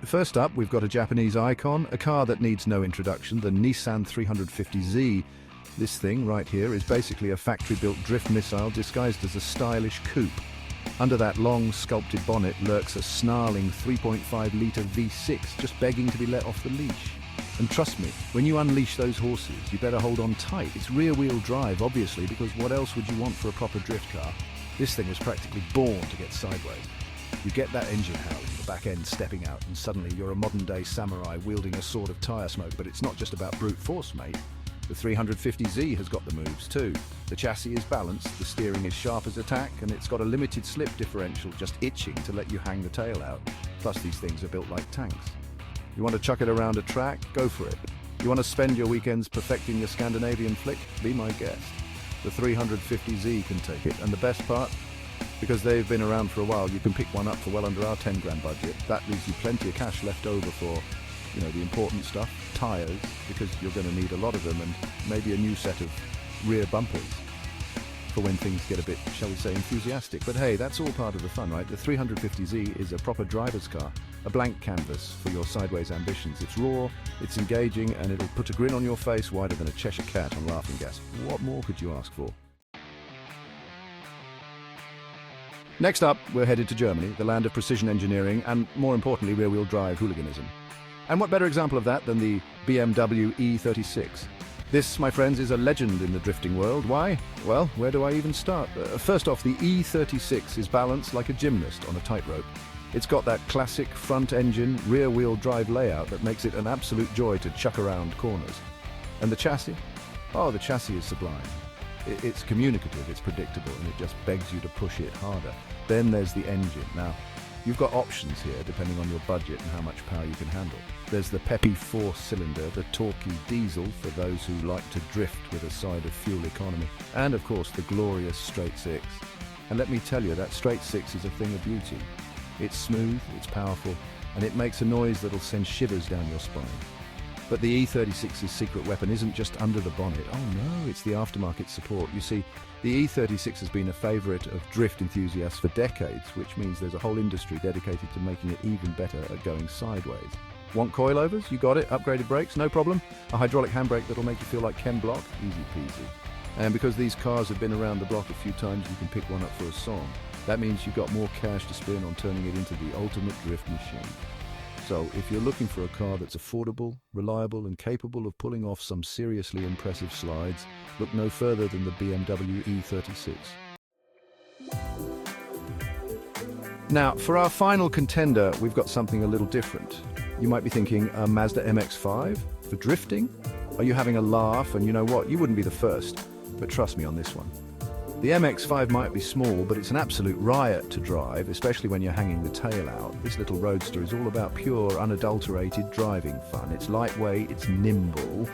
First up, we've got a Japanese icon, a car that needs no introduction, the Nissan 350Z. This thing right here is basically a factory-built drift missile disguised as a stylish coupe. Under that long, sculpted bonnet lurks a snarling 3.5-litre V6 just begging to be let off the leash. And trust me, when you unleash those horses, you better hold on tight. It's rear-wheel drive, obviously, because what else would you want for a proper drift car? This thing was practically born to get sideways. You get that engine howling, the back end stepping out, and suddenly you're a modern-day samurai wielding a sword of tyre smoke. But it's not just about brute force, mate. The 350Z has got the moves too. The chassis is balanced, the steering is sharp as a tack, and it's got a limited slip differential just itching to let you hang the tail out. Plus these things are built like tanks. You want to chuck it around a track? Go for it. You want to spend your weekends perfecting your Scandinavian flick? Be my guest. The 350Z can take it, and the best part? Because they've been around for a while, you can pick one up for well under our 10 grand budget. That leaves you plenty of cash left over for, the important stuff, tyres, because you're going to need a lot of them, and maybe a new set of rear bumpers for when things get a bit, shall we say, enthusiastic. But hey, that's all part of the fun, right? The 350Z is a proper driver's car, a blank canvas for your sideways ambitions. It's raw, it's engaging, and it'll put a grin on your face wider than a Cheshire cat on laughing gas. What more could you ask for? Next up, we're headed to Germany, the land of precision engineering and, more importantly, rear-wheel drive hooliganism. And what better example of that than the BMW E36? This, my friends, is a legend in the drifting world. Why? Well, where do I even start? First off, the E36 is balanced like a gymnast on a tightrope. It's got that classic front-engine, rear-wheel drive layout that makes it an absolute joy to chuck around corners. And the chassis? Oh, the chassis is sublime. It's communicative, it's predictable, and it just begs you to push it harder. Then there's the engine. Now, you've got options here depending on your budget and how much power you can handle. There's the peppy 4-cylinder, the torquey diesel for those who like to drift with a side of fuel economy, and of course the glorious straight six. And let me tell you, that straight six is a thing of beauty. It's smooth, it's powerful, and it makes a noise that'll send shivers down your spine. But the E36's secret weapon isn't just under the bonnet. Oh no, it's the aftermarket support. You see, the E36 has been a favourite of drift enthusiasts for decades, which means there's a whole industry dedicated to making it even better at going sideways. Want coilovers? You got it. Upgraded brakes? No problem. A hydraulic handbrake that'll make you feel like Ken Block? Easy peasy. And because these cars have been around the block a few times, you can pick one up for a song. That means you've got more cash to spend on turning it into the ultimate drift machine. So, if you're looking for a car that's affordable, reliable, and capable of pulling off some seriously impressive slides, look no further than the BMW E36. Now, for our final contender, we've got something a little different. You might be thinking, a Mazda MX-5 for drifting? Are you having a laugh? And you know what? You wouldn't be the first, but trust me on this one. The MX-5 might be small, but it's an absolute riot to drive, especially when you're hanging the tail out. This little roadster is all about pure, unadulterated driving fun. It's lightweight, it's nimble,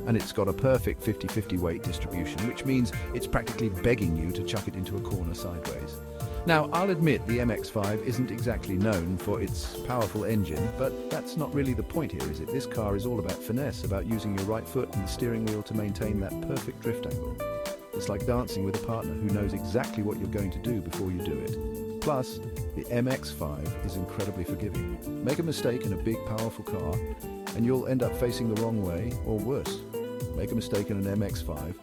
and it's got a perfect 50-50 weight distribution, which means it's practically begging you to chuck it into a corner sideways. Now, I'll admit the MX-5 isn't exactly known for its powerful engine, but that's not really the point here, is it? This car is all about finesse, about using your right foot and the steering wheel to maintain that perfect drift angle. It's like dancing with a partner who knows exactly what you're going to do before you do it. Plus, the MX-5 is incredibly forgiving. Make a mistake in a big, powerful car, and you'll end up facing the wrong way, or worse. Make a mistake in an MX-5,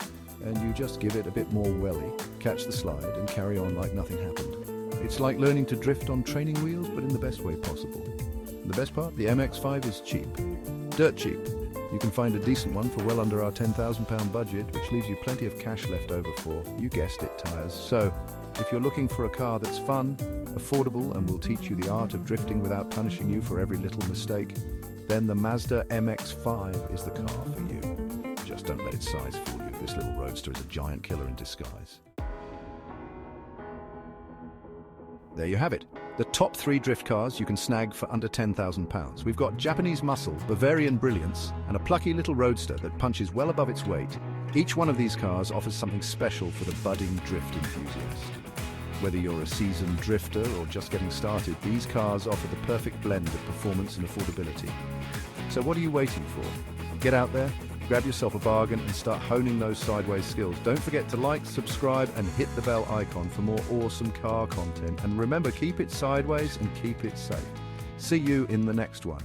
and you just give it a bit more welly, catch the slide, and carry on like nothing happened. It's like learning to drift on training wheels, but in the best way possible. And the best part? The MX-5 is cheap. Dirt cheap. You can find a decent one for well under our £10,000 budget, which leaves you plenty of cash left over for, you guessed it, tyres. So, if you're looking for a car that's fun, affordable, and will teach you the art of drifting without punishing you for every little mistake, then the Mazda MX-5 is the car for you. Just don't let its size fool you. This little roadster is a giant killer in disguise. There you have it. The top 3 drift cars you can snag for under £10,000. We've got Japanese muscle, Bavarian brilliance, and a plucky little roadster that punches well above its weight. Each one of these cars offers something special for the budding drift enthusiast. Whether you're a seasoned drifter or just getting started, these cars offer the perfect blend of performance and affordability. So what are you waiting for? Get out there, grab yourself a bargain and start honing those sideways skills. Don't forget to like, subscribe and hit the bell icon for more awesome car content. And remember, keep it sideways and keep it safe. See you in the next one.